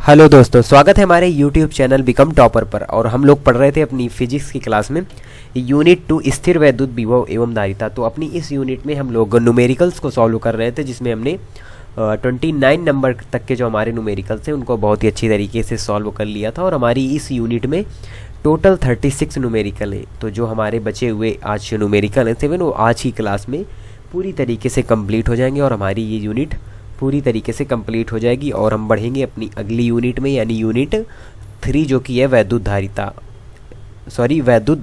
Hello दोस्तों, स्वागत है हमारे YouTube चैनल बिकम टॉपर पर। और हम लोग पढ़ रहे थे अपनी फिजिक्स की क्लास में यूनिट 2 स्थिर वैद्युत विभव एवं धारिता। तो अपनी इस यूनिट में हम लोग न्यूमेरिकल्स को सॉल्व कर रहे थे, जिसमें हमने 29 नंबर तक के जो हमारे न्यूमेरिकल्स हैं उनको बहुत ही अच्छी तरीके से सॉल्व कर लिया था। और हमारी इस यूनिट में टोटल 36 न्यूमेरिकल हैं। तो जो हमारे बचे हुए आज न्यूमेरिकल हैं 7, वो आज की क्लास में पूरी तरीके से कंप्लीट हो जाएंगे और हमारी ये यूनिट पूरी तरीके से कंप्लीट हो जाएगी। और हम बढ़ेंगे अपनी अगली यूनिट में, यानी यूनिट 3, जो कि है वैद्युत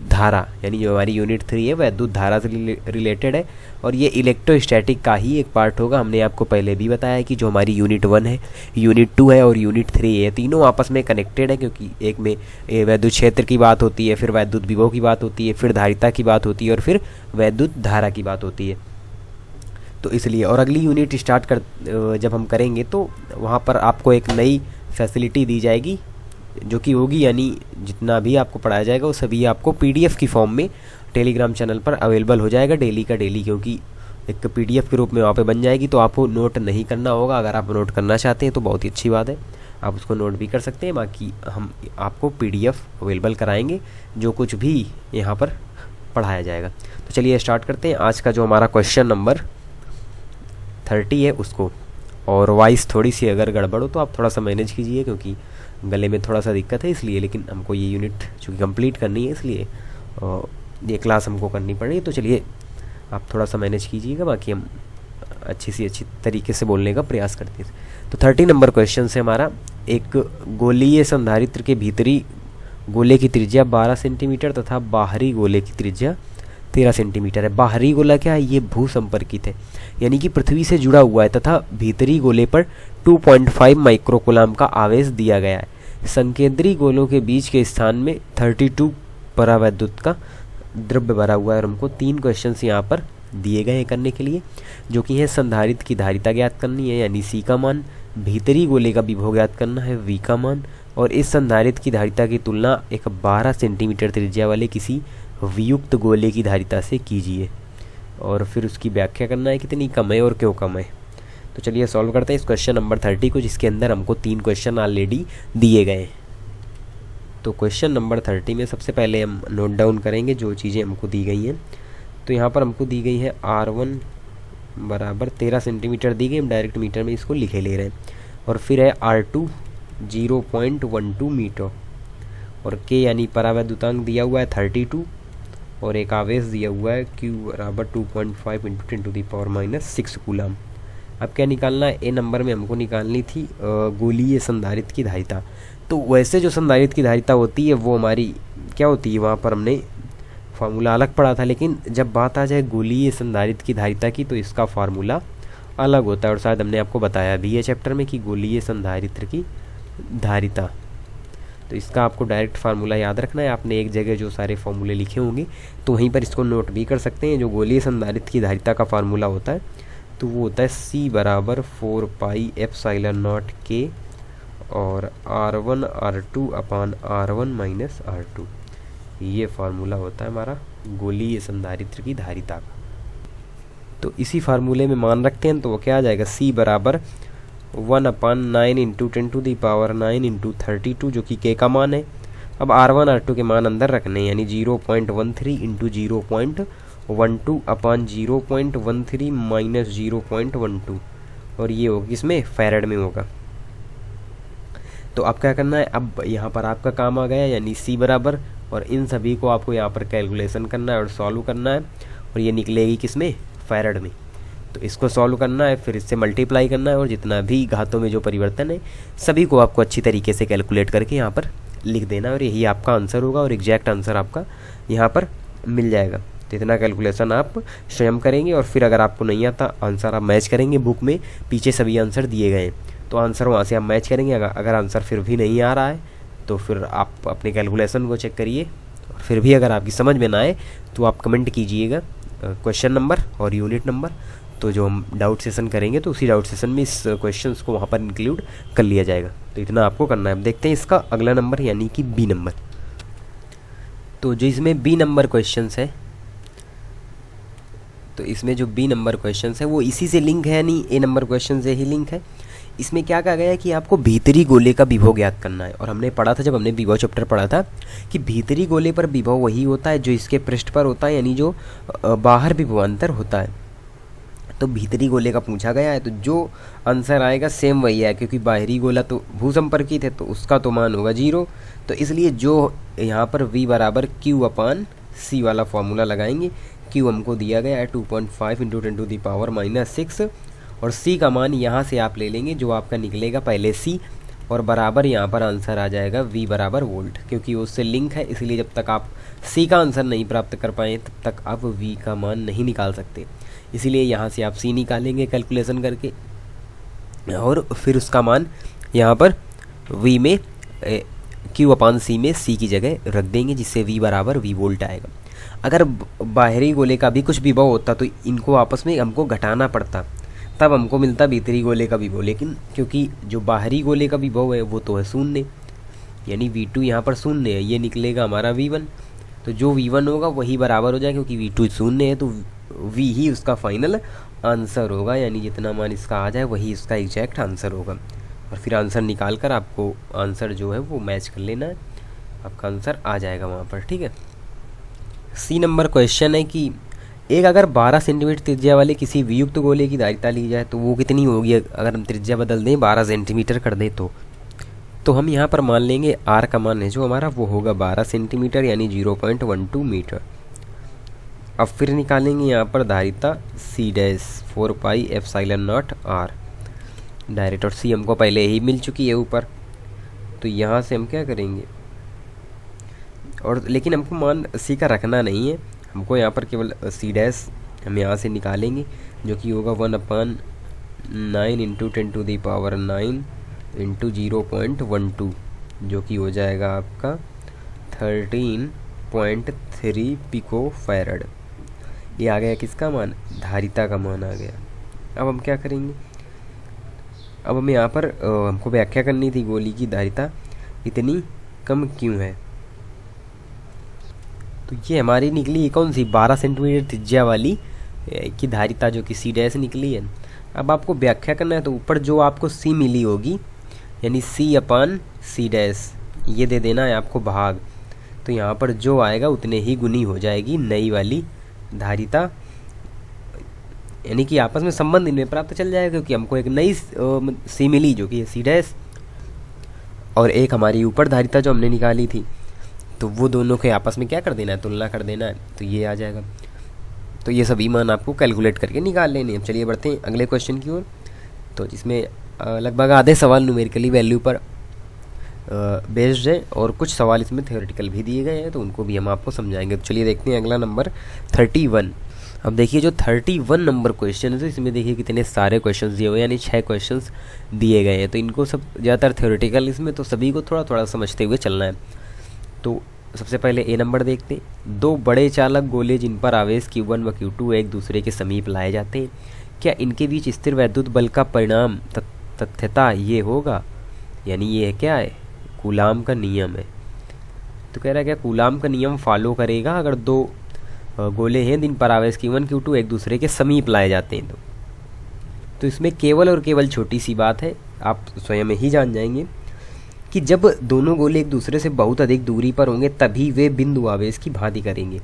धारा। यानी जो हमारी यूनिट 3 है वैद्युत धारा से रिलेटेड है और ये इलेक्ट्रोस्टैटिक का ही एक पार्ट होगा। हमने आपको पहले भी बताया कि जो हमारी यूनिट 1 है, यूनिट 2 है और यूनिट 3 है, तीनों आपस में कनेक्टेड है, क्योंकि एक में वैद्युत क्षेत्र की बात होती है, फिर वैद्युत विभव की बात होती है, फिर धारिता की बात होती है और फिर वैद्युत धारा की बात होती है। तो इसलिए और अगली यूनिट जब हम करेंगे तो वहाँ पर आपको एक नई फैसिलिटी दी जाएगी, जो कि होगी, यानी जितना भी आपको पढ़ाया जाएगा वो सभी आपको PDF की फॉर्म में टेलीग्राम चैनल पर अवेलेबल हो जाएगा डेली का डेली, क्योंकि एक PDF के रूप में वहाँ पे बन जाएगी। तो आपको नोट नहीं करना होगा। अगर आप नोट करना चाहते हैं तो बहुत ही अच्छी बात है, आप उसको नोट भी कर सकते हैं। बाकी हम आपको PDF अवेलेबल कराएंगे जो कुछ भी यहाँ पर पढ़ाया जाएगा। तो चलिए स्टार्ट करते हैं आज का जो हमारा क्वेश्चन नंबर 30 है उसको। और वॉइस थोड़ी सी अगर गड़बड़ हो तो आप थोड़ा सा मैनेज कीजिए, क्योंकि गले में थोड़ा सा दिक्कत है इसलिए। लेकिन हमको ये यूनिट चूँकि कंप्लीट करनी है इसलिए ये क्लास हमको करनी पड़ी। तो चलिए आप थोड़ा सा मैनेज कीजिएगा, बाकी हम अच्छी तरीके से बोलने का प्रयास करते हैं। तो 30 नंबर क्वेश्चन से हमारा, एक गोलीय संधारित्र के भीतरी गोले की त्रिज्या 12 सेंटीमीटर तथा बाहरी गोले की त्रिज्या 13 सेंटीमीटर है। बाहरी गोला क्या है? ये भू संपर्कित है, यानी कि पृथ्वी से जुड़ा हुआ है, तथा भीतरी गोले पर 2.5 माइक्रोकूलम का आवेश दिया गया है। संकेंद्री गोलों के बीच के स्थान में 32 परावैद्युत का द्रव्य भरा हुआ है। और हमको 3 क्वेश्चंस यहाँ पर दिए गए हैं करने के लिए, जो कि है संधारित्र की धारिता ज्ञात करनी है यानी C का मान, भीतरी गोले का विभव ज्ञात करना है V का मान, और इस संधारित्र की धारिता की तुलना एक 12 सेंटीमीटर त्रिज्या वाले किसी वियुक्त गोले की धारिता से कीजिए। और फिर उसकी व्याख्या करना है कितनी कम है और क्यों कम है। तो चलिए सॉल्व करते हैं इस क्वेश्चन नंबर 30 को, जिसके अंदर हमको 3 क्वेश्चन ऑलरेडी दिए गए हैं। तो क्वेश्चन नंबर 30 में सबसे पहले हम नोट डाउन करेंगे जो चीज़ें हमको दी गई हैं। तो यहाँ पर हमको दी गई है R1 बराबर 13 सेंटीमीटर दी गई, हम डायरेक्ट मीटर में इसको लिखे ले रहे हैं। और फिर है R2 0.12 मीटर, और K यानी परावैद्युतांक दिया हुआ है 32, और एक आवेश दिया हुआ है Q बराबर 2.5 × 10⁻⁻6 कूलम। अब क्या निकालना है? ए नंबर में हमको निकालनी थी गोलीय संधारित्र की धारिता। तो वैसे जो संधारित्र की धारिता होती है वो हमारी क्या होती है, वहाँ पर हमने फार्मूला अलग पढ़ा था, लेकिन जब बात आ जाए गोलीय संधारित्र की धारिता की तो इसका फार्मूला अलग होता है। और शायद हमने आपको बताया भी है चैप्टर में कि गोलीय संधारित्र की धारिता, तो इसका आपको डायरेक्ट फार्मूला याद रखना है। आपने एक जगह जो सारे फार्मूले लिखे होंगे तो वहीं पर इसको नोट भी कर सकते हैं। जो गोलीय संधारित्र की धारिता का फार्मूला होता है तो वो होता है C बराबर 4πε0 K और R1 R2 अपान R1 माइनस R2। ये फार्मूला होता है हमारा गोलीय संधारित्र की धारिता का। तो इसी फार्मूले में मान रखते हैं तो वो क्या आ जाएगा? C बराबर 1/9 × 10⁻9 × 32, जो कि K का मान है। अब R1 R2 के मान अंदर रखने हैं, यानी 0.13 × 0.12 अपान 0.13 माइनस 0.12, और ये होगा किसमें? फैराड में होगा। तो अब क्या करना है? अब यहाँ पर आपका काम आ गया, यानी C बराबर, और इन सभी को आपको यहाँ पर कैलकुलेशन करना है और सॉल्व करना है, और ये निकलेगी किसमें? फैराड में। तो इसको सॉल्व करना है, फिर इससे मल्टीप्लाई करना है, और जितना भी घातों में जो परिवर्तन है सभी को आपको अच्छी तरीके से कैलकुलेट करके यहाँ पर लिख देना, और यही आपका आंसर होगा, और एग्जैक्ट आंसर आपका यहाँ पर मिल जाएगा। तो इतना कैलकुलेशन आप स्वयं करेंगे, और फिर अगर आपको नहीं आता आंसर आप मैच करेंगे। बुक में पीछे सभी आंसर दिए गए हैं तो आंसर वहाँ से आप मैच करेंगे। अगर आंसर फिर भी नहीं आ रहा है तो फिर आप अपने कैलकुलेशन को चेक करिए, और फिर भी अगर आपकी समझ में ना आए तो आप कमेंट कीजिएगा क्वेश्चन नंबर और यूनिट नंबर। तो जो हम डाउट सेशन करेंगे तो उसी डाउट सेशन में इस क्वेश्चंस को वहाँ पर इंक्लूड कर लिया जाएगा। तो इतना आपको करना है। अब देखते हैं इसका अगला नंबर, यानी कि B नंबर। तो जो इसमें B नंबर क्वेश्चंस है, तो इसमें जो B नंबर क्वेश्चंस है वो इसी से लिंक है, यानी A नंबर क्वेश्चन से ही लिंक है। इसमें क्या कहा गया है कि आपको भीतरी गोले का विभव ज्ञात करना है। और हमने पढ़ा था, जब हमने विभव चैप्टर पढ़ा था, कि भीतरी गोले पर विभव वही होता है जो इसके पृष्ठ पर होता है, यानी जो बाहर विभवांतर होता है। तो भीतरी गोले का पूछा गया है, तो जो आंसर आएगा सेम वही है, क्योंकि बाहरी गोला तो भूसंपर्कित है तो उसका तो मान होगा 0। तो इसलिए जो यहाँ पर v बराबर Q/c वाला फॉर्मूला लगाएंगे। Q हमको दिया गया है 2.5 × 10⁻⁶, और c का मान यहाँ से आप ले लेंगे, जो आपका निकलेगा पहले c, और बराबर यहाँ पर आंसर आ जाएगा v बराबर वोल्ट, क्योंकि उससे लिंक है। इसलिए जब तक आप c का आंसर नहीं प्राप्त कर पाएँ तब तक आप v का मान नहीं निकाल सकते। इसीलिए यहाँ से आप c निकालेंगे कैलकुलेशन करके, और फिर उसका मान यहाँ पर v में Q/c में c की जगह रख देंगे, जिससे v बराबर v वोल्ट आएगा। अगर बाहरी गोले का भी कुछ विभव होता तो इनको आपस में हमको घटाना पड़ता, तब हमको मिलता भीतरी गोले का विभव। लेकिन क्योंकि जो बाहरी गोले का विभव है वो तो है 0, यानी v2 यहाँ पर 0 है, ये निकलेगा हमारा v1। तो जो v1 होगा वही बराबर हो जाएगा, क्योंकि v2 0 है तो v ही उसका फाइनल आंसर होगा, यानी जितना मान इसका आ जाए वही इसका एग्जैक्ट आंसर होगा। और फिर आंसर निकाल कर आपको आंसर जो है वो मैच कर लेना है, आपका आंसर आ जाएगा वहाँ पर। ठीक है। सी नंबर क्वेश्चन है कि एक अगर 12 सेंटीमीटर त्रिज्या वाले किसी वियुक्त गोले की धारिता ली जाए तो वो कितनी होगी। अगर हम त्रिज्या बदल दें 12 सेंटीमीटर कर दें तो हम यहाँ पर मान लेंगे आर का मान है जो हमारा वो होगा 12 सेंटीमीटर, यानी 0.12 मीटर। अब फिर निकालेंगे यहाँ पर धारिता सी डैश 4πε0 r डायरेक्ट, और सी हमको पहले ही मिल चुकी है ऊपर। तो यहाँ से हम क्या करेंगे, और लेकिन हमको मान सी का रखना नहीं है, हमको यहाँ पर केवल सी डैश हम यहाँ से निकालेंगे, जो कि होगा 1/9 × 10⁻9 × 0.12, जो कि हो जाएगा आपका 13.3 पिको फैरड। ये आ गया किसका मान, धारिता का मान आ गया। अब हम क्या करेंगे, अब हमें यहाँ पर हमको व्याख्या करनी थी गोली की धारिता इतनी कम क्यों है। तो ये हमारी निकली कौन सी 12 सेंटीमीटर त्रिज्या वाली की धारिता, जो कि सी डैश निकली है। अब आपको व्याख्या करना है, तो ऊपर जो आपको सी मिली होगी यानी c/c डैश ये दे देना है आपको भाग। तो यहाँ पर जो आएगा उतने ही गुनी हो जाएगी नई वाली धारिता, यानी कि आपस में संबंध इनमें प्राप्त चल जाएगा, क्योंकि हमको एक नई सी मिली जो कि है सी डैश, और एक हमारी ऊपर धारिता जो हमने निकाली थी, तो वो दोनों के आपस में क्या कर देना है, तुलना कर देना है, तो ये आ जाएगा। तो ये सभी मान आपको कैलकुलेट करके निकाल लेने। अब चलिए बढ़ते हैं अगले क्वेश्चन की ओर। तो जिसमें लगभग आधे सवाल न्यूमेरिकली वैल्यू पर बेस्ड है, और कुछ सवाल इसमें थ्योरेटिकल भी दिए गए हैं, तो उनको भी हम आपको समझाएंगे। तो चलिए देखते हैं अगला नंबर 31। अब देखिए जो 31 नंबर क्वेश्चन है, तो इसमें देखिए कितने सारे क्वेश्चंस दिए हुए हैं, यानी 6 क्वेश्चंस दिए गए हैं। तो इनको सब ज़्यादातर थ्योरेटिकल इसमें, तो सभी को थोड़ा थोड़ा समझते हुए चलना है। तो सबसे पहले ए नंबर देखते हैं। 2 बड़े चालक गोले जिन पर आवेश Q1 व Q2 एक दूसरे के समीप लाए जाते हैं, क्या इनके बीच स्थिर वैद्युत बल का परिणाम तथ्यता ये होगा, यानी ये क्या है, कूलाम का नियम है। तो कह रहा है क्या कूलाम का नियम फॉलो करेगा अगर 2 गोले हैं जिन पर आवेश Q1 Q2 एक दूसरे के समीप लाए जाते हैं। तो इसमें केवल और केवल छोटी सी बात है, आप स्वयं ही जान जाएंगे कि जब दोनों गोले एक दूसरे से बहुत अधिक दूरी पर होंगे तभी वे बिंदु आवेश की भांति करेंगे।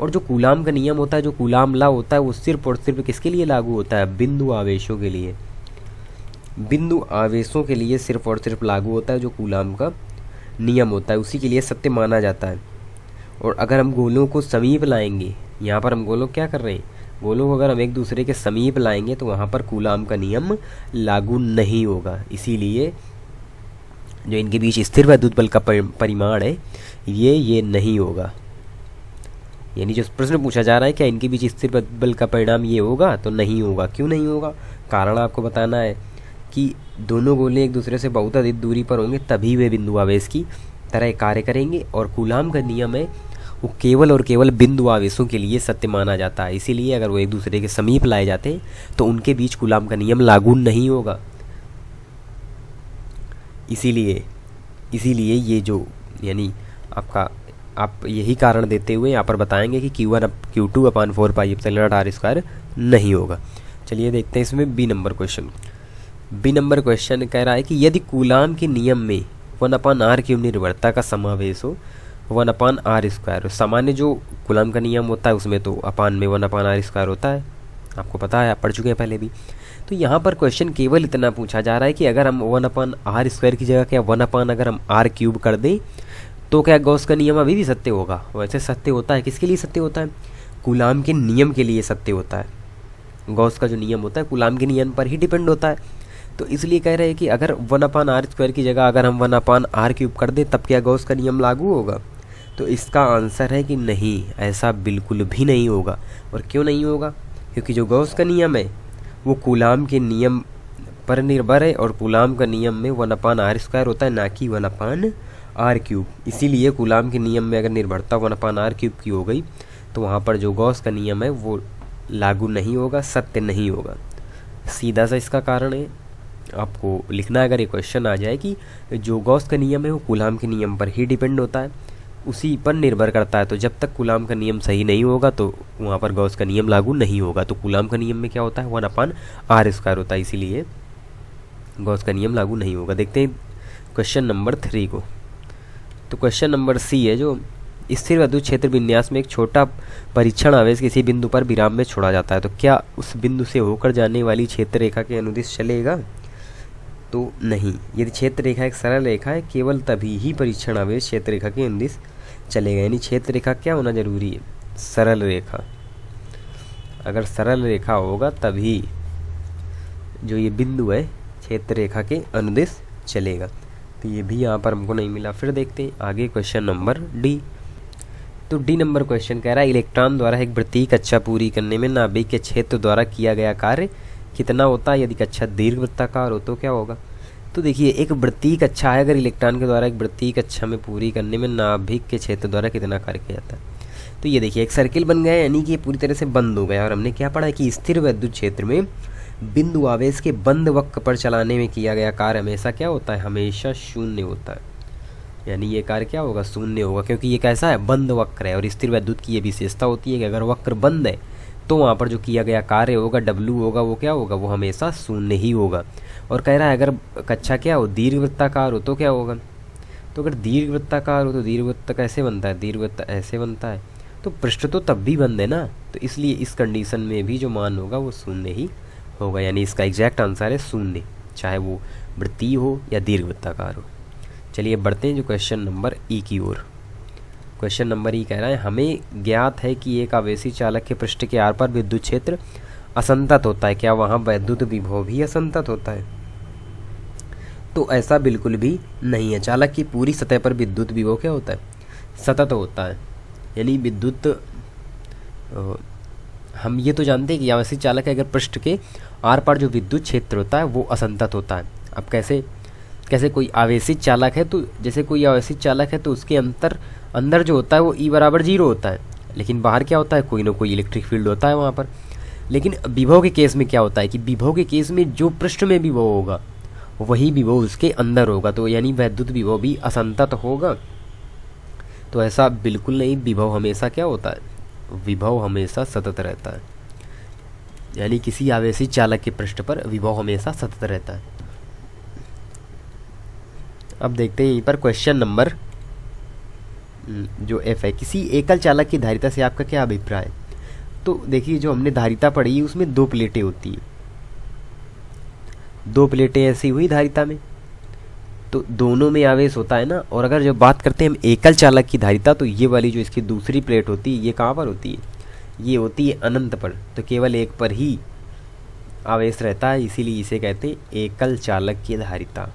और जो कूलाम का नियम होता है, जो कूलाम लॉ होता है, वो सिर्फ और सिर्फ किसके लिए लागू होता है, बिंदु आवेशों के लिए। बिंदु आवेशों के लिए सिर्फ और सिर्फ लागू होता है जो कूलाम का नियम होता है, उसी के लिए सत्य माना जाता है। और अगर हम गोलों को समीप लाएंगे, यहाँ पर हम गोलों क्या कर रहे हैं, गोलों को अगर हम एक दूसरे के समीप लाएंगे तो वहाँ पर कूलाम का नियम लागू नहीं होगा। इसीलिए जो इनके बीच स्थिर वैद्युत बल का परिमाण है ये नहीं होगा। यानी जो प्रश्न पूछा जा रहा है क्या इनके बीच स्थिर वैद्युत बल का परिणाम ये होगा, तो नहीं होगा। क्यों नहीं होगा, कारण आपको बताना है कि दोनों गोले एक दूसरे से बहुत अधिक दूरी पर होंगे तभी वे बिंदु आवेश की तरह कार्य करेंगे। और कूलाम का नियम है वो केवल और केवल बिंदु आवेशों के लिए सत्य माना जाता है। इसीलिए अगर वो एक दूसरे के समीप लाए जाते हैं तो उनके बीच कूलाम का नियम लागू नहीं होगा। इसीलिए ये जो यानी आप यही कारण देते हुए यहाँ पर बताएंगे कि Q1 Q2/4πε0 r² नहीं होगा। चलिए देखते हैं इसमें B number question. B number question कह रहा है कि यदि कूलाम के नियम में 1/r³ निर्भरता का समावेश हो 1/r², सामान्य जो कूलाम का नियम होता है उसमें तो अपान में 1/r² होता है, आपको पता है, आप पढ़ चुके हैं पहले भी। तो यहाँ पर क्वेश्चन केवल इतना पूछा जा रहा है कि अगर हम 1/r² की जगह क्या 1 अगर हम r³ कर दें तो क्या गॉस का नियम अभी भी सत्य होगा? वैसे सत्य होता है, किसके लिए सत्य होता है? कूलाम के नियम के लिए सत्य होता है। गॉस का जो नियम होता है कूलाम के नियम पर ही डिपेंड होता है। तो इसलिए कह रहे हैं कि अगर 1/r² की जगह अगर हम 1/r³ कर दें तब क्या गॉस का नियम लागू होगा? तो इसका आंसर है कि नहीं, ऐसा बिल्कुल भी नहीं होगा। और क्यों नहीं होगा? क्योंकि जो गॉस का नियम है वो कूलाम के नियम पर निर्भर है और कूलाम का नियम में 1/r² होता है, ना कि 1/r³। इसीलिए कूलाम के नियम में अगर निर्भरता 1/r³ की हो गई तो वहाँ पर जो गॉस का नियम है वो लागू नहीं होगा, सत्य नहीं होगा। सीधा सा इसका कारण है। आपको लिखना है अगर ये क्वेश्चन आ जाए कि जो गॉस का नियम है वो कूलाम के नियम पर ही डिपेंड होता है, उसी पर निर्भर करता है, तो जब तक कूलाम का नियम सही नहीं होगा तो वहाँ पर गॉस का नियम लागू नहीं होगा। तो कूलाम का नियम में क्या होता है 1/r² होता है, इसीलिए गॉस का नियम लागू नहीं होगा। देखते हैं क्वेश्चन नंबर 3 को। तो क्वेश्चन नंबर सी है, जो स्थिर विद्युत क्षेत्र विन्यास में एक छोटा परीक्षण आवेश किसी बिंदु पर विराम में छोड़ा जाता है, तो क्या उस बिंदु से होकर जाने वाली क्षेत्र रेखा के अनुदिश चलेगा? तो नहीं। यदि क्षेत्र रेखा एक सरल रेखा है केवल तभी ही परीक्षण आवेश क्षेत्र रेखा के अनुदिश चलेगा। यानी क्षेत्र रेखा क्या होना जरूरी है? सरल रेखा। अगर सरल रेखा होगा तभी जो ये बिंदु है क्षेत्र रेखा के अनुदिश चलेगा। तो ये भी यहाँ पर हमको नहीं मिला। फिर देखते हैं आगे क्वेश्चन नंबर डी। तो डी नंबर क्वेश्चन कह रहा है इलेक्ट्रॉन द्वारा एक वृत्तीय कक्षा पूरी करने में नाभिक के क्षेत्र द्वारा किया गया कार्य कितना होता है? यदि कक्षा दीर्घवृत्ताकार हो तो क्या होगा? तो देखिए एक वृत्तीय कक्षा है, अगर इलेक्ट्रॉन के द्वारा एक वृत्तीय कक्षा में पूरी करने में नाभिक के क्षेत्र द्वारा कितना कार्य किया जाता है? तो ये देखिए एक सर्किल बन गया, यानी कि ये पूरी तरह से बंद हो गया। और हमने क्या पढ़ा है कि स्थिर विद्युत क्षेत्र में बिंदु आवेश के बंद वक्र पर चलाने में किया गया कार्य हमेशा क्या होता है? हमेशा शून्य होता है। यानी ये कार्य क्या होगा? शून्य होगा, क्योंकि ये कैसा है? बंद वक्र है। और स्थिर विद्युत की ये विशेषता होती है कि अगर वक्र बंद है तो वहाँ पर जो किया गया कार्य होगा W होगा वो क्या होगा? वो हमेशा शून्य ही होगा। और कह रहा है अगर कक्षा क्या हो? दीर्घवृत्ताकार हो तो क्या होगा? तो अगर दीर्घवृत्ताकार हो तो दीर्घवृत्त कैसे बनता है? दीर्घवृत्त ऐसे बनता है। तो पृष्ठ तो तब भी बंद है ना, तो इसलिए इस कंडीशन में भी जो मान होगा वो शून्य ही होगा। यानी इसका एग्जैक्ट आंसर है शून्य, चाहे वो वृत्तीय हो या दीर्घवृत्ताकार हो। चलिए बढ़ते हैं जो क्वेश्चन नंबर ई की ओर। क्वेश्चन नंबर ई कह रहा है हमें ज्ञात है कि एक आवेशी चालक के पृष्ठ के आर पर विद्युत क्षेत्र असंतत होता है, क्या वहाँ विद्युत विभव भी असंतत होता है? तो ऐसा बिल्कुल भी नहीं है। चालक की पूरी सतह पर विद्युत विभव क्या होता है? सतत होता है। यानी विद्युत हम ये तो जानते हैं कि आवेशी चालक के अगर पृष्ठ के आर पार जो विद्युत क्षेत्र होता है वो असंतत होता है। अब कैसे कोई आवेशित चालक है, तो जैसे कोई आवेशित चालक है तो उसके अंदर जो होता है वो E = 0 होता है, लेकिन बाहर क्या होता है? कोई ना कोई इलेक्ट्रिक फील्ड होता है वहाँ पर। लेकिन विभव के केस में क्या होता है कि विभव के केस में जो पृष्ठ में विभव होगा वही विभव उसके अंदर होगा, तो यानी विद्युत विभव भी असंतत होगा। तो ऐसा बिल्कुल नहीं, विभव हमेशा क्या होता है? विभव हमेशा सतत रहता है। यानी किसी आवेशित चालक के पृष्ठ पर विभव हमेशा सतत रहता है। अब देखते हैं यहीं पर क्वेश्चन नंबर जो एफ है, किसी एकल चालक की धारिता से आपका क्या अभिप्राय है? तो देखिए जो हमने धारिता पढ़ी उसमें 2 प्लेटें होती हैं, 2 प्लेटें ऐसी हुई धारिता में, तो दोनों में आवेश होता है ना। और अगर जब बात करते हैं हम एकल चालक की धारिता, तो ये वाली जो इसकी दूसरी प्लेट होती है ये कहाँ पर होती है? ये होती है अनंत पर, तो केवल एक पर ही आवेश रहता है, इसीलिए इसे कहते हैं एकल चालक की धारिता।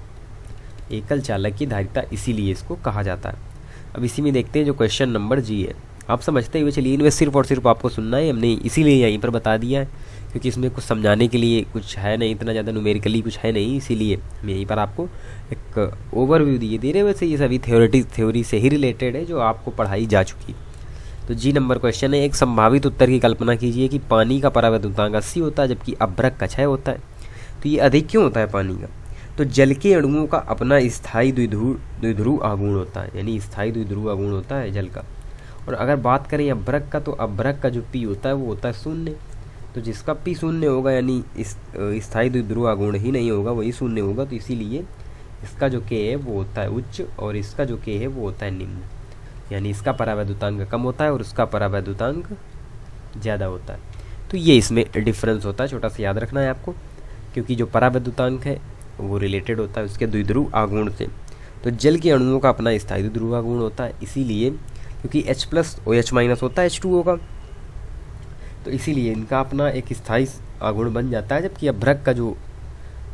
एकल चालक की धारिता इसीलिए इसको कहा जाता है। अब इसी में देखते हैं जो क्वेश्चन नंबर जी है। आप समझते हुए चलिए, इनमें सिर्फ और सिर्फ आपको सुनना है, हमने इसीलिए यहीं पर बता दिया है क्योंकि इसमें कुछ समझाने के लिए कुछ है नहीं, इतना ज़्यादा न्यूमेरिकली कुछ है नहीं, इसीलिए हम यहीं पर आपको एक ओवरव्यू दिए दे रहे। वैसे ये सभी थ्योरी से ही रिलेटेड है जो आपको पढ़ाई जा चुकी। तो जी नंबर क्वेश्चन है, एक संभावित उत्तर की कल्पना कीजिए कि पानी का परावैद्युतांक 80 होता है जबकि अभ्रक का 6 होता है। तो ये अधिक क्यों होता है पानी का? तो जल के अणुओं का अपना स्थायी द्विध्रुव आघूर्ण होता है, यानी स्थायी द्विध्रुव आघूर्ण होता है जल का। और अगर बात करें अभ्रक का, तो अभ्रक का जो P होता है वो होता है 0। तो जिसका P शून्य होगा यानी इस स्थायी द्विध्रुव आघूर्ण ही नहीं होगा, वही शून्य होगा। तो इसीलिए इसका जो K है वो होता है उच्च और इसका जो K है वो होता है निम्न, यानी इसका परावैद्युतांक कम होता है और उसका परावैद्युतांक ज़्यादा होता है। तो ये इसमें डिफरेंस होता है, छोटा सा याद रखना है आपको, क्योंकि जो परावैद्युतांक है वो रिलेटेड होता है उसके द्विध्रुव आघूर्ण से। तो जल के अणुओं का अपना स्थायी द्विध्रुव आघूर्ण होता है, इसीलिए क्योंकि H+ OH- होता है H2O का, तो इसीलिए इनका अपना एक स्थायी आघूर्ण बन जाता है, जबकि अभ्रक का जो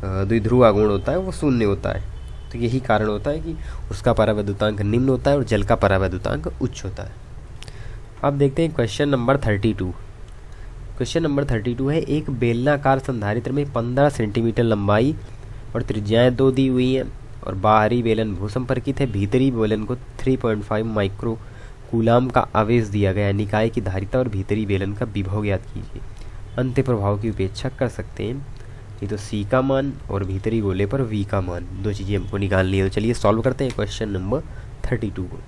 द्विध्रुव आघूर्ण होता है वो शून्य होता है। तो यही कारण होता है कि उसका परावैद्युतांक निम्न होता है और जल का परावैद्युतांक उच्च होता है। अब देखते हैं क्वेश्चन नंबर 32। क्वेश्चन नंबर 32 है, एक बेलनाकार संधारित्र में 15 सेंटीमीटर लंबाई और त्रिज्याएं 2 दी हुई हैं और बाहरी बेलन भूसंपर्कित है। भीतरी बेलन को 3.5 माइक्रो कूलाम का आवेश दिया गया। निकाय की धारिता और भीतरी बेलन का विभव ज्ञात कीजिए। अंत्य प्रभाव की उपेक्षा कर सकते हैं, ये तो C का मान और भीतरी गोले पर V का मान, दो चीज़ें हमको निकालनी है। तो चलिए सॉल्व करते हैं क्वेश्चन नंबर 32 को।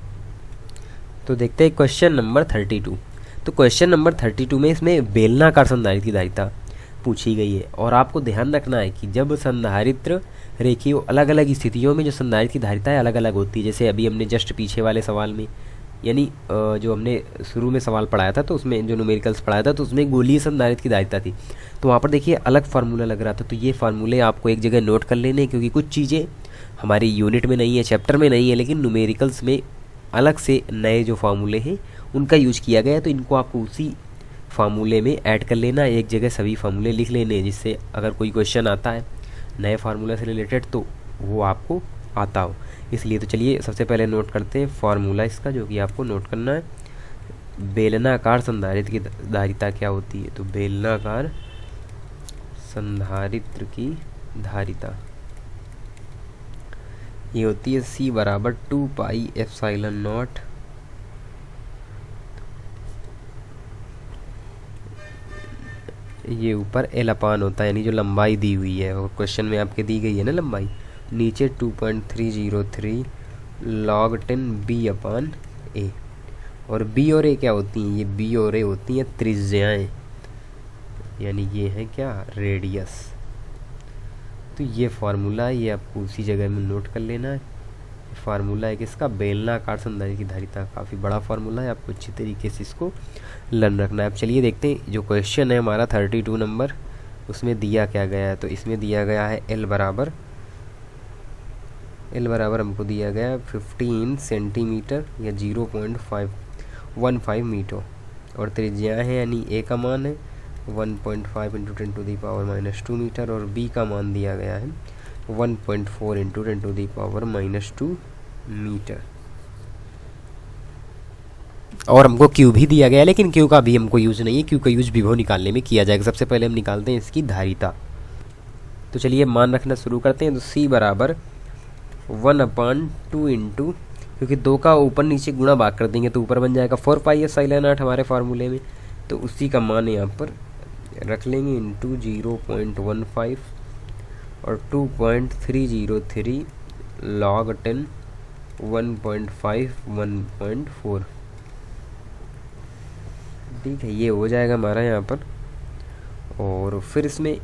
तो देखते हैं क्वेश्चन नंबर 32। तो क्वेश्चन नंबर 32 में इसमें बेलनाकार संधारित्र की धारिता पूछी गई है और आपको ध्यान रखना है कि जब संधारित्र रेखीय अलग अलग स्थितियों में जो संधारित्र की धारिता है अलग अलग होती है। जैसे अभी हमने जस्ट पीछे वाले सवाल में, यानी जो हमने शुरू में सवाल पढ़ाया था तो उसमें जो न्यूमेरिकल्स पढ़ाया था तो उसमें गोलीय संधारित्र की धारिता थी, तो वहाँ पर देखिए अलग फार्मूला लग रहा था। तो ये फार्मूले आपको एक जगह नोट कर लेने, क्योंकि कुछ चीज़ें हमारी यूनिट में नहीं है, चैप्टर में नहीं है, लेकिन न्यूमेरिकल्स में अलग से नए जो फार्मूले हैं उनका यूज किया गया है। तो इनको आपको उसी फार्मूले में ऐड कर लेना, एक जगह सभी फार्मूले लिख लेने हैं, जिससे अगर कोई क्वेश्चन आता है नए फार्मूला से रिलेटेड तो वो आपको आता हो। इसलिए तो चलिए सबसे पहले नोट करते हैं फार्मूला इसका, जो कि आपको नोट करना है। बेलनाकार संधारित्र की धारिता क्या होती है? तो बेलनाकार संधारित्र की धारिता ये होती है C बराबर 2 पाई एप्सिलॉन नॉट ये ऊपर L अपान होता है, यानी जो लंबाई दी हुई है और क्वेश्चन में आपके दी गई है ना लंबाई, नीचे 2.303 log 10 B अपान A। और B और A क्या होती हैं? ये B और A होती हैं त्रिज्याएं, यानी ये है क्या, रेडियस। तो ये फार्मूला ये आपको उसी जगह में नोट कर लेना है। फार्मूला है किसका? बेलनाकार संधारित्र की धारिता। काफ़ी बड़ा फार्मूला है, आपको अच्छी तरीके से इसको लर्न रखना है। अब चलिए देखते हैं जो क्वेश्चन है हमारा 32 नंबर, उसमें दिया क्या गया है। तो इसमें दिया गया है L बराबर हमको दिया गया है 15 सेंटीमीटर या 0.515 मीटर और त्रिज्या है यानी A का मान है 1.5 × 10⁻² मीटर और B का मान दिया गया है 1.4 × 10⁻² मीटर। और हमको Q भी दिया गया है, लेकिन Q का भी हमको यूज नहीं है, Q का यूज विभव निकालने में किया जाएगा। सबसे पहले हम निकालते हैं इसकी धारिता। तो चलिए मान रखना शुरू करते हैं। तो C बराबर 1/2 क्योंकि 2 का ऊपर नीचे गुणा भाग कर देंगे तो ऊपर बन जाएगा 4 पाई एप्सिलॉन नॉट हमारे फार्मूले में, तो उसी का मान यहाँ पर रख लेंगे इंटू 0.15 और 2.303 log 10 1.5 1.4। ठीक है, ये हो जाएगा हमारा यहाँ पर। और फिर इसमें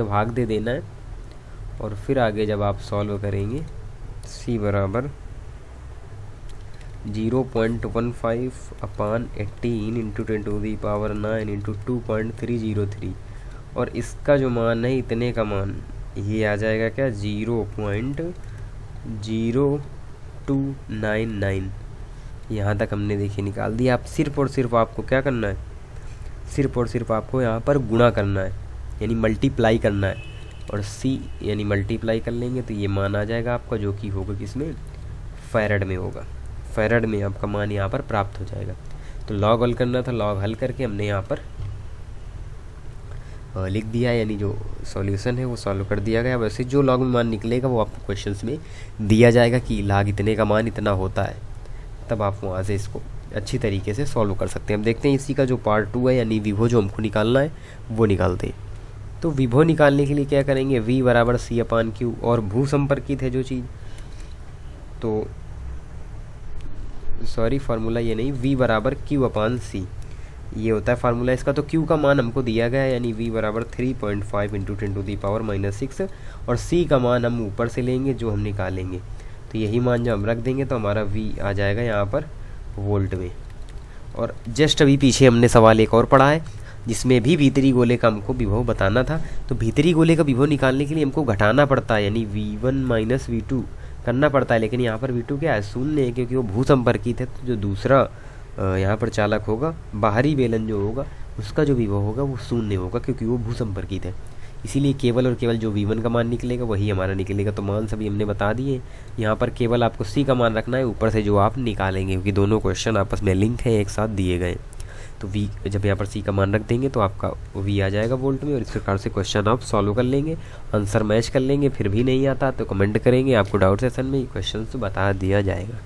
भाग दे देना है और फिर आगे जब आप सॉल्व करेंगे C बराबर 0.15 अपान 18 × 10⁻⁹ इंटू 2.303 और इसका जो मान है इतने का मान ये आ जाएगा क्या, 0.0299। यहाँ तक हमने देखिए निकाल दिया। आप सिर्फ और सिर्फ आपको क्या करना है, सिर्फ और सिर्फ आपको यहाँ पर गुणा करना है, यानी मल्टीप्लाई करना है। और C यानी मल्टीप्लाई कर लेंगे तो ये मान आ जाएगा आपका, जो कि होगा किसमें, फैरड में होगा। फैरड में आपका मान यहाँ पर प्राप्त हो जाएगा। तो लॉग हल करना था, लॉग हल करके हमने यहाँ पर लिख दिया, यानी जो सॉल्यूशन है वो सॉल्व कर दिया गया। वैसे जो लॉग में मान निकलेगा वो आपको क्वेश्चंस में दिया जाएगा कि लाग इतने का मान इतना होता है, तब आप वहाँ से इसको अच्छी तरीके से सॉल्व कर सकते हैं। हम देखते हैं इसी का जो पार्ट 2 है, यानी विभव जो हमको निकालना है वो निकालते हैं। तो विभव निकालने के लिए क्या करेंगे, V बराबर C अपान Q और भू संपर्कित है जो चीज़, तो सॉरी फार्मूला ये नहीं, V बराबर Q अपान C। ये होता है फार्मूला इसका। तो Q का मान हमको दिया गया है, यानी V बराबर 3.5 इंटू 10⁻⁻6, और C का मान हम ऊपर से लेंगे जो हम निकालेंगे। तो यही मान जब हम रख देंगे तो हमारा V आ जाएगा यहाँ पर वोल्ट में। और जस्ट अभी पीछे हमने सवाल एक और पढ़ा है जिसमें भी भीतरी गोले का हमको विभव बताना था। तो भीतरी गोले का विभव निकालने के लिए हमको घटाना पड़ता है, यानी V1 माइनस V2 करना पड़ता है। लेकिन यहाँ पर V2 क्या है, शून्य है, क्योंकि वो भूसंपर्कित है। तो जो दूसरा यहाँ पर चालक होगा, बाहरी बेलन जो होगा, उसका जो विभव होगा वो शून्य होगा, क्योंकि वो भूसंपर्कित है। इसीलिए केवल और केवल जो V1 का मान निकलेगा वही हमारा निकलेगा। तो मान सभी हमने बता दिए। यहाँ पर केवल आपको C का मान रखना है, ऊपर से जो आप निकालेंगे, क्योंकि दोनों क्वेश्चन आपस में लिंक है, एक साथ दिए गए। तो V जब यहाँ पर C का मान रख देंगे तो आपका V आ जाएगा वोल्ट में। और इस प्रकार से क्वेश्चन आप सॉल्व कर लेंगे, आंसर मैच कर लेंगे। फिर भी नहीं आता तो कमेंट करेंगे, आपको डाउट सेशन में क्वेश्चन बता दिया जाएगा।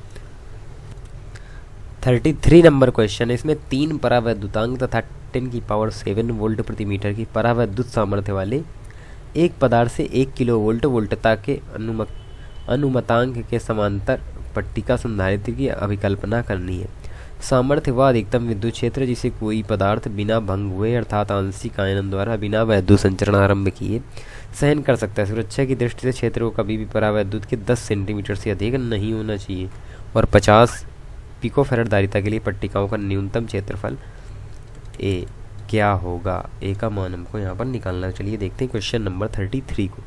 33 नंबर क्वेश्चन है। इसमें 3 परावैद्युतांक तथा 10⁻7 वोल्ट प्रति मीटर की परावैद्युत सामर्थ्य वाले एक पदार्थ से 1 किलोवोल्ट वोल्टता के अनुमतांक के समांतर पट्टिका संधारित्र की अभिकल्पना करनी है। सामर्थ्य व अधिकतम विद्युत क्षेत्र जिसे कोई पदार्थ बिना भंग हुए अर्थात आंशिक आयनन द्वारा बिना वैद्युत संचरण आरंभ किए सहन कर सकता है। सुरक्षा की दृष्टि से क्षेत्र को कभी भी परावैद्युत के 10 सेंटीमीटर से अधिक नहीं होना चाहिए। और 50 पिकोफैराड धारिता के लिए पट्टिकाओं का न्यूनतम क्षेत्रफल ए क्या होगा। ए का मान हमको यहाँ पर निकालना है। चलिए देखते हैं क्वेश्चन नंबर 33 को।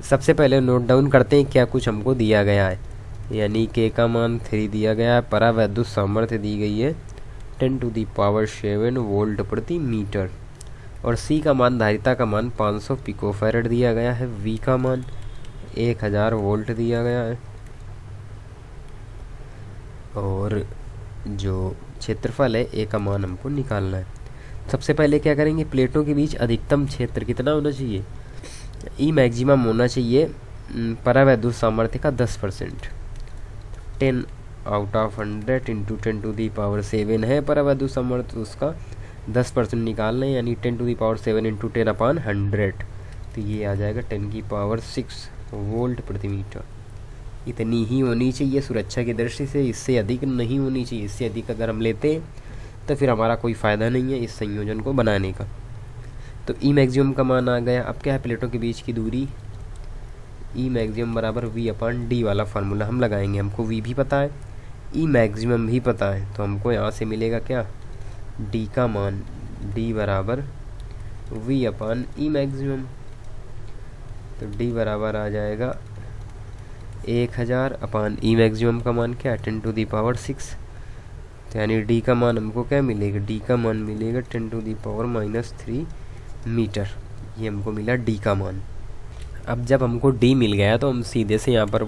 सबसे पहले नोट डाउन करते हैं क्या कुछ हमको दिया गया है। यानी के का मान 3 दिया गया है, परावैद्युत सामर्थ्य दी गई है 10⁻7 वोल्ट प्रति मीटर, और सी का मान धारिता का मान 500 पिकोफैराड दिया गया है। वी का मान 1000 वोल्ट दिया गया है, और जो क्षेत्रफल है ए का मान हमको निकालना है। सबसे पहले क्या करेंगे, प्लेटों के बीच अधिकतम क्षेत्र कितना होना चाहिए, ई मैक्सिमम होना चाहिए परावैद्युत सामर्थ्य का 10%। 10 आउट ऑफ 100 इंटू 10⁻7 है परावैद्युत सामर्थ्य, उसका 10% निकालना है, यानी 10⁻7 इंटू 10/100। तो ये आ जाएगा 10⁻6 वोल्ट प्रति मीटर। इतनी ही होनी चाहिए सुरक्षा की दृष्टि से, इससे अधिक नहीं होनी चाहिए। इससे अधिक अगर हम लेते हैं तो फिर हमारा कोई फ़ायदा नहीं है इस संयोजन को बनाने का। तो ई मैक्सिमम का मान आ गया। अब क्या है, प्लेटों के बीच की दूरी, ई मैक्सिमम बराबर V/D वाला फार्मूला हम लगाएंगे। हमको V भी पता है, ई मैक्सिमम भी पता है, तो हमको यहाँ से मिलेगा क्या, D का मान, D बराबर V/E मैक्सिमम। तो D बराबर आ जाएगा 1000/E मैक्सिमम का मान क्या, 10⁻6। तो यानी D का मान हमको क्या मिलेगा, D का मान मिलेगा 10⁻³ मीटर। ये हमको मिला D का मान। अब जब हमको D मिल गया तो हम सीधे से यहाँ पर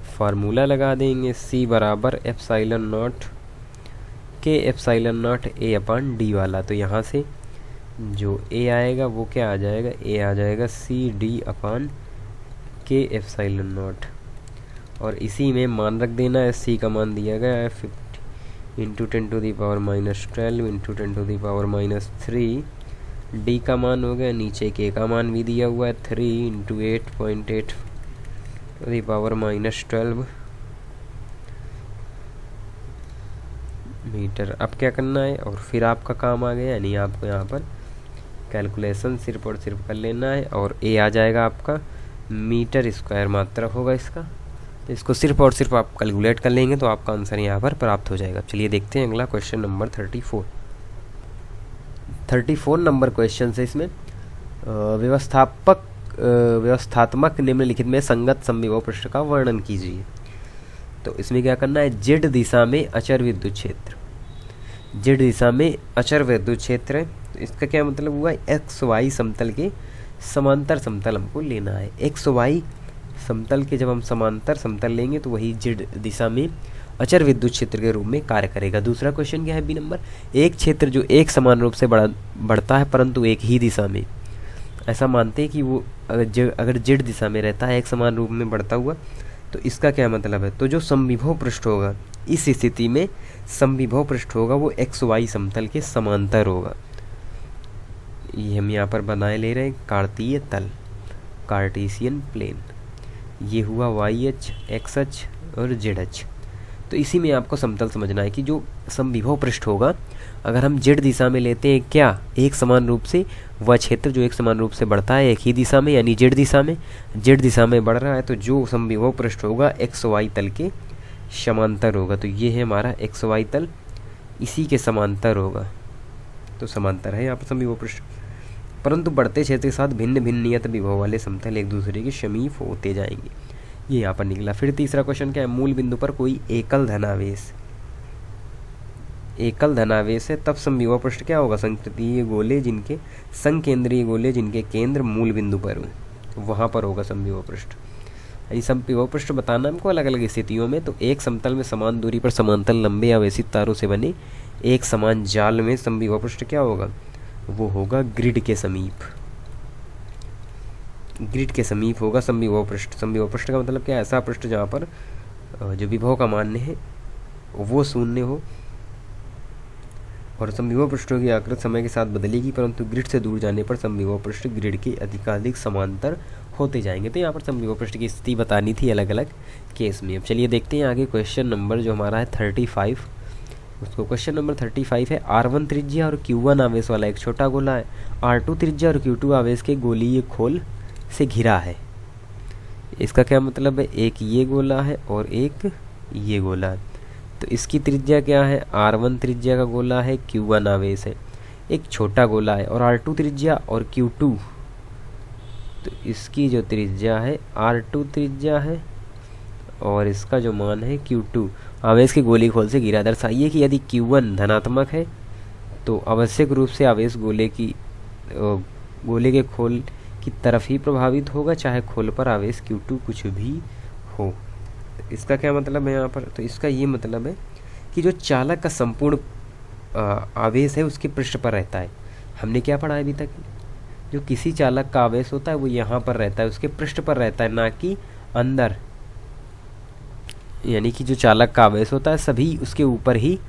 फार्मूला लगा देंगे, C बराबर ε0 के ε0 A/D वाला। तो यहाँ से जो A आएगा वो क्या आ जाएगा, A आ जाएगा CD/K ε0, और इसी में मान रख देना है। C का मान दिया गया है 50 इंटू 10⁻12 इंटू 10⁻3। D का मान हो गया, नीचे K का मान भी दिया हुआ है 3 इंटू 8.8 मीटर। अब क्या करना है, और फिर आपका काम आ गया, यानी आपको यहाँ पर कैलकुलेशन सिर्फ और सिर्फ कर लेना है, और A आ जाएगा आपका मीटर स्क्वायर मात्रा होगा इसका। तो इसको सिर्फ और सिर्फ आप कैलकुलेट कर लेंगे तो आपका आंसर यहाँ पर प्राप्त हो जाएगा। चलिए देखते हैं अगला क्वेश्चन नंबर 34 नंबर क्वेश्चन है। इसमें व्यवस्थात्मक निम्नलिखित में संगत समविभव पृष्ठ का वर्णन कीजिए। तो इसमें क्या करना है, जेड दिशा में अचर विद्युत क्षेत्र, जेड दिशा में अचर विद्युत क्षेत्र है। तो इसका क्या मतलब हुआ, एक्स वाई समतल के समांतर समतल हमको लेना है। एक्स वाई समतल के जब हम समांतर समतल लेंगे तो वही जेड दिशा में अचर विद्युत क्षेत्र के रूप में कार्य करेगा। दूसरा क्वेश्चन क्या है, बी नंबर, एक क्षेत्र जो एक समान रूप से बढ़ता है परंतु एक ही दिशा में, ऐसा मानते हैं कि वो अगर जेड दिशा में रहता है एक समान रूप में बढ़ता हुआ, तो इसका क्या मतलब है, तो जो समविभव पृष्ठ होगा, इस स्थिति में समविभव पृष्ठ होगा वो एक्स वाई समतल के समांतर होगा। ये हम यहाँ पर बनाए ले रहे हैं कार्तीय तल, कार्टेशियन प्लेन। ये हुआ वाई अक्ष, एक्स अक्ष और जेड अक्ष। तो इसी में आपको समतल समझना है कि जो समविभव पृष्ठ होगा, अगर हम जेड दिशा में लेते हैं क्या एक समान रूप से, वह क्षेत्र जो एक समान रूप से बढ़ता है एक ही दिशा में यानी जेड दिशा में बढ़ रहा है, तो जो समविभव पृष्ठ होगा एक्स वाई तल के समांतर होगा। तो ये है हमारा एक्स वाई तल, इसी के समांतर होगा, तो समांतर है यहाँ पर समविभव पृष्ठ। परंतु बढ़ते क्षेत्र के साथ भिन्न भिन्न नियत विभव वाले समतल एक दूसरे के समीप होते जाएंगे, ये यहाँ पर निकला। फिर तीसरा क्वेश्चन क्या है, मूल बिंदु पर कोई एकल धनावेश है, तब समविभव पृष्ठ क्या होगा, संकेंद्रीय गोले जिनके केंद्र मूल बिंदु पर हो, वहाँ पर होगा समविभव पृष्ठ। यानी समविभव पृष्ठ बताना हमको अलग अलग स्थितियों में। तो एक समतल में समान दूरी पर समांतर लंबे आवेशित तारों से बने एक समान जाल में समविभव पृष्ठ क्या होगा, वो होगा ग्रिड के समीप होगा समविभव पृष्ठ। समविभव पृष्ठ का मतलब क्या है, ऐसा पृष्ठ जहाँ पर जो विभव का मान है वो शून्य हो, और समविभव पृष्ठों की आकृति समय के साथ बदलेगी, परंतु ग्रिड से दूर जाने पर समविभव पृष्ठ ग्रिड के अधिकाधिक समांतर होते जाएंगे। तो यहाँ पर समविभव पृष्ठ की स्थिति बतानी थी अलग अलग केस में। अब चलिए देखते हैं आगे क्वेश्चन नंबर जो हमारा है 35, उसको क्वेश्चन नंबर 35 है, R1 त्रिज्या और Q1 आवेश वाला एक छोटा गोला है, R2 त्रिज्या और Q2 आवेश के गोलीय खोल से घिरा है। इसका क्या मतलब है, एक ये गोला है और एक ये गोला है, तो इसकी त्रिज्या क्या है, R1 त्रिज्या का गोला है, Q1 आवेश है, एक छोटा गोला है, और R2 त्रिज्या और Q2, तो इसकी जो त्रिज्या है R2 त्रिज्या है और इसका जो मान है Q2, आवेश के गोली खोल से घिरा। दर्शाइए कि यदि Q1 धनात्मक है तो आवश्यक रूप से आवेश गोले के खोल की तरफ ही प्रभावित होगा, चाहे खोल पर आवेश Q2 कुछ भी हो। इसका क्या मतलब है यहाँ पर, तो इसका ये मतलब है कि जो चालक का संपूर्ण आवेश है उसके पृष्ठ पर रहता है। हमने क्या पढ़ा है अभी तक, जो किसी चालक का आवेश होता है वो यहाँ पर रहता है, उसके पृष्ठ पर रहता है, ना कि अंदर। यानी कि जो चालक का आवेश होता है सभी उसके ऊपर ही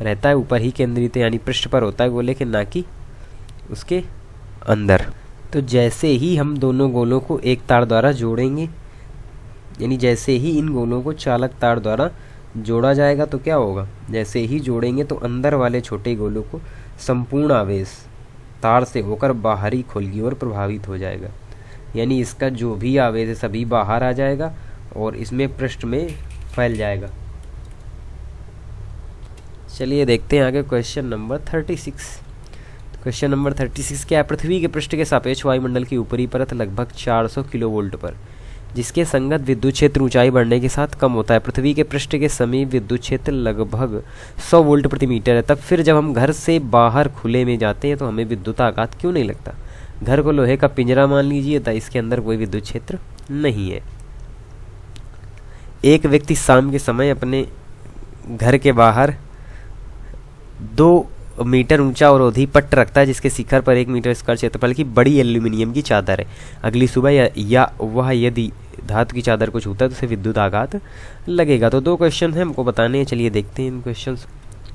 रहता है, ऊपर ही केंद्रित है, यानी पृष्ठ पर होता है गोले के, ना कि उसके अंदर। तो जैसे ही हम दोनों गोलों को एक तार द्वारा जोड़ेंगे, यानी जैसे ही इन गोलों को चालक तार द्वारा जोड़ा जाएगा तो क्या होगा, जैसे ही जोड़ेंगे तो अंदर वाले छोटे गोलों को संपूर्ण आवेश तार से होकर बाहरी खोल की ओर प्रभावित हो जाएगा, यानी इसका जो भी आवेश है सभी बाहर आ जाएगा और इसमें पृष्ठ में फैल जाएगा। चलिए देखते हैं आगे क्वेश्चन नंबर 36। क्वेश्चन नंबर 36 क्या है, पृथ्वी के पृष्ठ के सापेक्ष वायुमंडल की ऊपरी परत लगभग 400 किलोवोल्ट पर, जिसके संगत विद्युत क्षेत्र ऊंचाई बढ़ने के साथ कम होता है। पृथ्वी के पृष्ठ के समीप विद्युत क्षेत्र लगभग 100 वोल्ट प्रति मीटर है, तब फिर जब हम घर से बाहर खुले में जाते हैं तो हमें विद्युत आघात क्यों नहीं लगता। घर को लोहे का पिंजरा मान लीजिए, तो इसके अंदर कोई विद्युत क्षेत्र नहीं है। एक व्यक्ति शाम के समय अपने घर के बाहर 2 मीटर ऊंचा अवरोधी पट्ट रखता है, जिसके शिखर पर 1 मीटर स्क्वायर क्षेत्रफल की बड़ी एल्यूमिनियम की चादर है। अगली सुबह या वह यदि धातु की चादर को छूता है तो उसे विद्युत आघात लगेगा। तो 2 क्वेश्चन हैं हमको बताने हैं, चलिए देखते हैं इन क्वेश्चन।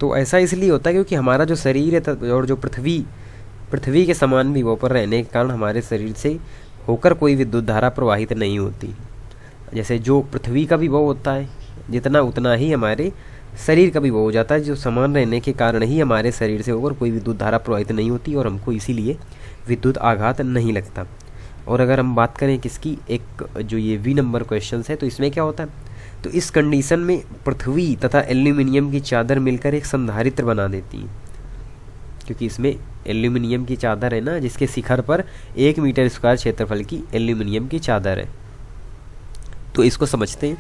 तो ऐसा इसलिए होता है क्योंकि हमारा जो शरीर है और जो पृथ्वी के समान विभव पर रहने के कारण हमारे शरीर से होकर कोई विद्युत धारा प्रवाहित नहीं होती। जैसे जो पृथ्वी का विभव होता है जितना उतना ही हमारे शरीर का विभव हो जाता है, जो समान रहने के कारण ही हमारे शरीर से होकर कोई विद्युत धारा प्रवाहित नहीं होती और हमको इसीलिए विद्युत आघात नहीं लगता। और अगर हम बात करें किसकी, एक जो ये V नंबर क्वेश्चन है, तो इसमें क्या होता है, तो इस कंडीशन में पृथ्वी तथा एल्यूमिनियम की चादर मिलकर एक संधारित्र बना देती है, क्योंकि इसमें एल्यूमिनियम की चादर है ना, जिसके शिखर पर 1 मीटर स्क्वायर क्षेत्रफल की एल्यूमिनियम की चादर है। तो इसको समझते हैं।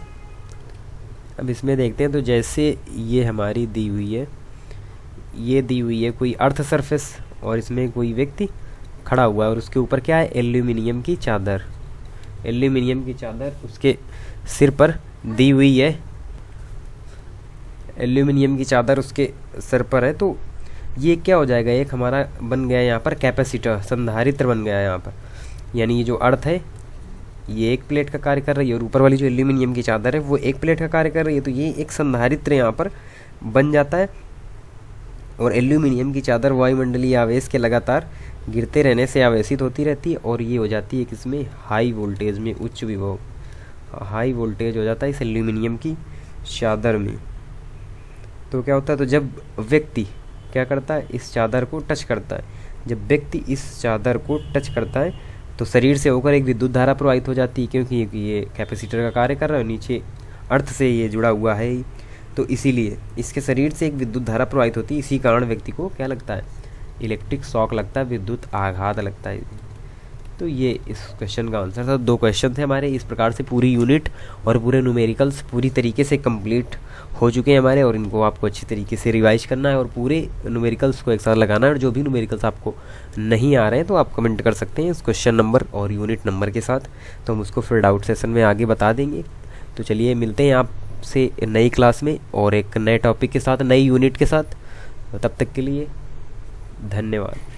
अब इसमें देखते हैं, तो जैसे ये हमारी दी हुई है, ये दी हुई है कोई अर्थ सरफेस और इसमें कोई व्यक्ति खड़ा हुआ है और उसके ऊपर क्या है, एल्यूमिनियम की चादर। एल्यूमिनियम की चादर उसके सिर पर दी हुई है, एल्यूमिनियम की चादर उसके सिर पर है। तो ये क्या हो जाएगा, एक हमारा बन गया यहाँ पर कैपेसिटर, संधारित्र बन गया यहाँ पर। यानी ये जो अर्थ है ये एक प्लेट का कार्य कर रही है और ऊपर वाली जो एल्यूमिनियम की चादर है वो एक प्लेट का कार्य कर रही है। तो ये एक संधारित्र यहाँ पर बन जाता है और एल्यूमिनियम की चादर वायुमंडलीय आवेश के लगातार गिरते रहने से आवेशित होती रहती है और ये हो जाती है किसमें, हाई वोल्टेज में, उच्च विभव, हाई वोल्टेज हो जाता है इस एल्यूमिनियम की चादर में। तो क्या होता है, तो जब व्यक्ति क्या करता है, इस चादर को टच करता है, जब व्यक्ति इस चादर को टच करता है तो शरीर से होकर एक विद्युत धारा प्रवाहित हो जाती है, क्योंकि ये कैपेसिटर का कार्य कर रहा है, नीचे अर्थ से ये जुड़ा हुआ है, तो इसीलिए इसके शरीर से एक विद्युत धारा प्रवाहित होती है। इसी कारण व्यक्ति को क्या लगता है, इलेक्ट्रिक शॉक लगता है, विद्युत आघात लगता है। तो ये इस क्वेश्चन का आंसर था। 2 क्वेश्चन थे हमारे। इस प्रकार से पूरी यूनिट और पूरे न्यूमेरिकल्स पूरी तरीके से कंप्लीट हो चुके हैं हमारे, और इनको आपको अच्छी तरीके से रिवाइज करना है और पूरे न्यूमेरिकल्स को एक साथ लगाना है। और जो भी न्यूमेरिकल्स आपको नहीं आ रहे हैं तो आप कमेंट कर सकते हैं इस क्वेश्चन नंबर और यूनिट नंबर के साथ, तो हम उसको फिर डाउट सेशन में आगे बता देंगे। तो चलिए मिलते हैं आपसे नई क्लास में और एक नए टॉपिक के साथ, नई यूनिट के साथ। तब तक के लिए धन्यवाद।